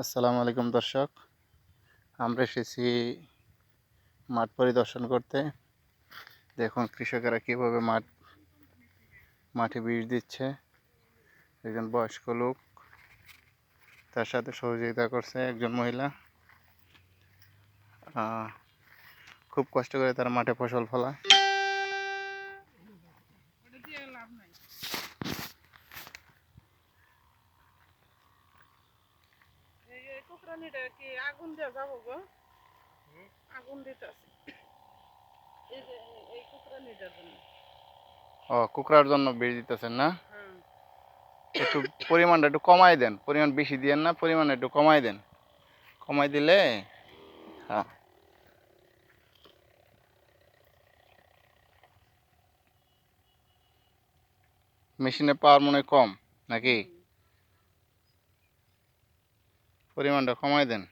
আসসালামু আলাইকুম দর্শক, আমরা এসেছি মাঠ পরিদর্শন করতে। দেখুন কৃষকেরা কীভাবে মাঠে বীজ দিচ্ছে। একজন বয়স্ক লোক তার সাথে সহযোগিতা করছে একজন মহিলা। খুব কষ্ট করে তারা মাঠে ফসল ফলায়। আগুন দিয়ে যাবো গো, আগুন দিতেছে এই কুকরানিটার জন্য। কুকড়ার জন্য বীজ দিতেছেন না? একটু পরিমাণটা একটু কমাই দেন, পরিমাণ বেশি দিয়েন না, পরিমাণ একটু কমাই দেন। কমাই দিলে হ্যাঁ। মেশিনের পাওয়ার মনে হয় কম নাকি? পরিমাণটা কমাই দেন।